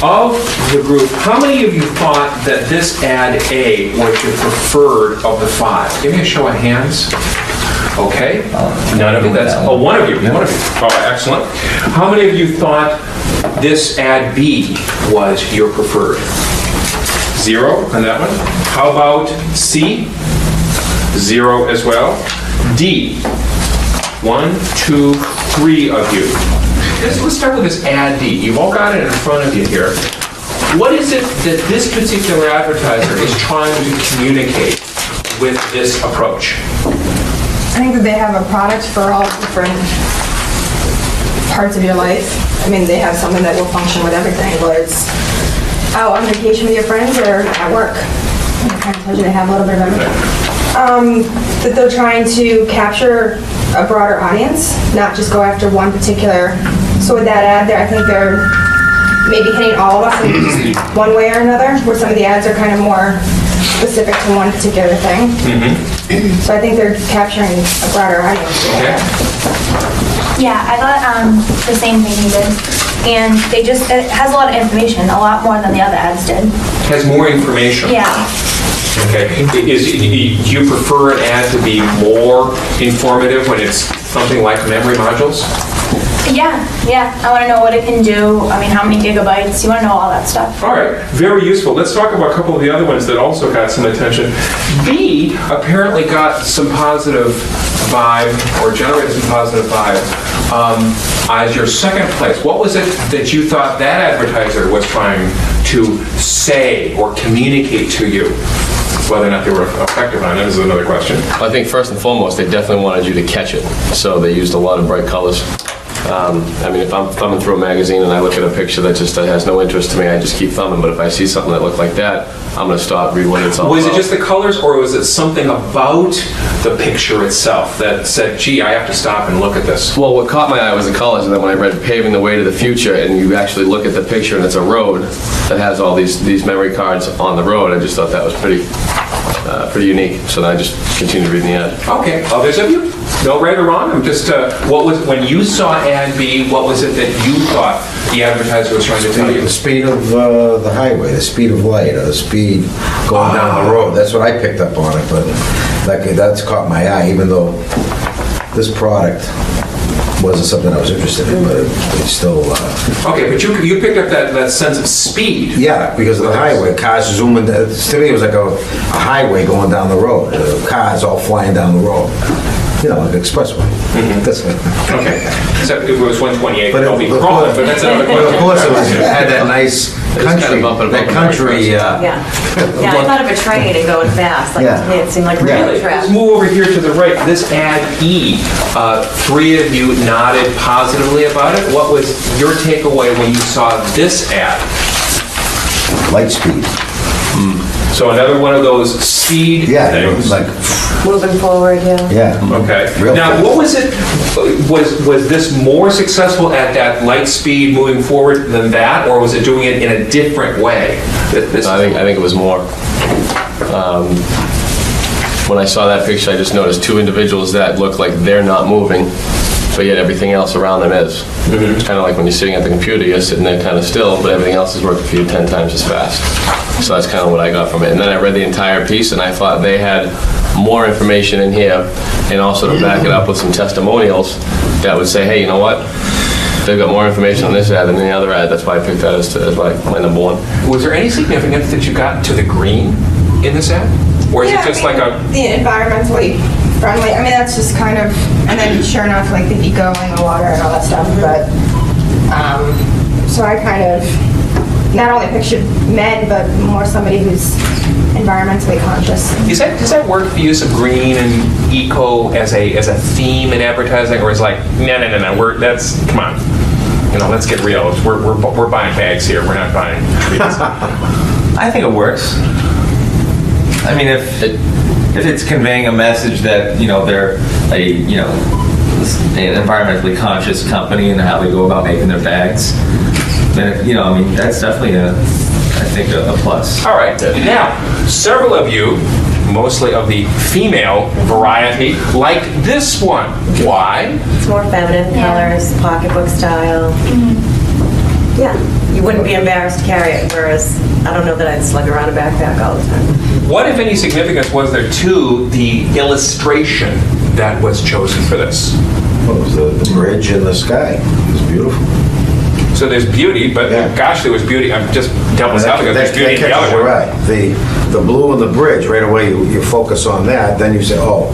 Of the group, how many of you thought that this ad A was your preferred of the 5? Give me a show of hands. Okay. None of you. That's one of you. One of you. Oh, excellent. How many of you thought this ad B was your preferred? 0 on that one. How about C? 0 as well. D. 1, 2, 3 of you. Let's start with this ad D. You've all got it in front of you here. What is it that this particular advertiser is trying to communicate with this approach? I think that they have a product for all different parts of your life. I mean, they have something that will function with everything, whether it's out on vacation with your friends or at work. It kind of tells you they have a little bit of everything. That they're trying to capture a broader audience, not just go after one particular. So with that ad there, I think they're maybe hitting all of us in just one way or another, where some of the ads are kind of more specific to one particular thing. So I think they're capturing a broader audience. Okay. Yeah, I thought the same thing he did. And it has a lot of information, a lot more than the other ads did. Has more information. Yeah. Okay. Do you prefer an ad to be more informative when it's something like memory modules? Yeah. I want to know what it can do. I mean, how many gigabytes. You want to know all that stuff. All right. Very useful. Let's talk about a couple of the other ones that also got some attention. B apparently got some positive vibe, or generated some positive vibe, as your second place. What was it that you thought that advertiser was trying to say or communicate to you? Whether or not they were effective on it is another question. I think first and foremost, they definitely wanted you to catch it. So they used a lot of bright colors. I mean, if I'm thumbing through a magazine and I look at a picture that just has no interest to me, I just keep thumbing. But if I see something that looked like that, I'm going to stop, read what it's all about. Was it just the colors, or was it something about the picture itself that said, gee, I have to stop and look at this? Well, what caught my eye was the colors, and then when I read Paving the Way to the Future, and you actually look at the picture and it's a road that has all these memory cards on the road, I just thought that was pretty unique. So then I just continued reading the ad. Okay. Others of you? No right or wrong? I'm just, when you saw ad B, what was it that you thought the advertiser was trying to tell you? The speed of the highway, the speed of light, or the speed going down the road. That's what I picked up on it, but that's caught my eye, even though this product wasn't something I was interested in, but it's still... Okay, but you picked up that sense of speed. Yeah, because of the highway, cars zooming, to me it was like a highway going down the road, cars all flying down the road. You know, like an expressway. That's it. Okay. Except if it was 128, But it'll be crawling, but that's another question. Of course, it had that nice country, Yeah, I thought of a train and going fast. Like, to me, it seemed like really Let's fast. move over here to the right. This ad E, 3 of you nodded positively about it. What was your takeaway when you saw this ad? light speed. So another one of those speed Yeah, it things. was like, Moving forward, yeah. yeah. Okay. Real Now, fast. what was it? Was this more successful at that light speed moving forward than that, or was it doing it in a different way? I think it was more. When I saw that picture, I just noticed 2 individuals that look like they're not moving, but yet everything else around them is. It's kind of like when you're sitting at the computer, you're sitting there kind of still, but everything else is working for you 10 times as fast. So that's kind of what I got from it. And then I read the entire piece, and I thought they had more information in here, and also to back it up with some testimonials that would say, hey, you know what? They've got more information on this ad than any other ad. That's why I picked that as my number 1. Was there any significance that you got to the green in this ad? Or is it just like a... The environmentally friendly, I mean, that's just kind of, and then sure enough, like the eco and the water and all that stuff, but, so I kind of, not only pictured men, but more somebody who's environmentally conscious. Does that work, the use of green and eco as a theme in advertising, or is like, no, come on, let's get real. We're buying bags here, we're not buying trees. I think it works. I mean, if it's conveying a message that they're an environmentally conscious company and how they go about making their bags, then that's definitely a plus. All right. Now, several of you, mostly of the female variety, like this one. Why? It's more feminine colors, pocketbook style. Yeah. You wouldn't be embarrassed to carry it, whereas I don't know that I'd slug around a backpack all the time. What, if any, significance was there to the illustration that was chosen for this? Well, it was the bridge in the sky. It was beautiful. So there's beauty, but Yeah. gosh, there was beauty. I'm just devil's advocate. There's beauty in the catches other your one. eye. The blue and the bridge, right away, you focus on that, then you say, oh.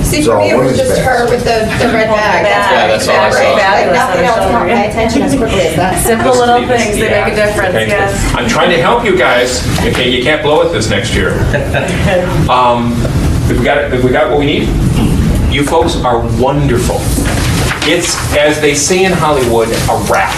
See, it's for all me, it was women's just bags. her with the red bag. Yeah, that's all I saw. Like, nothing else caught my attention as quickly as that. Simple little things, they make a Yeah. difference, Okay. yes. I'm trying to help you guys. Okay, you can't blow it this next year. If we got what we need, you folks are wonderful. It's, as they say in Hollywood, a wrap.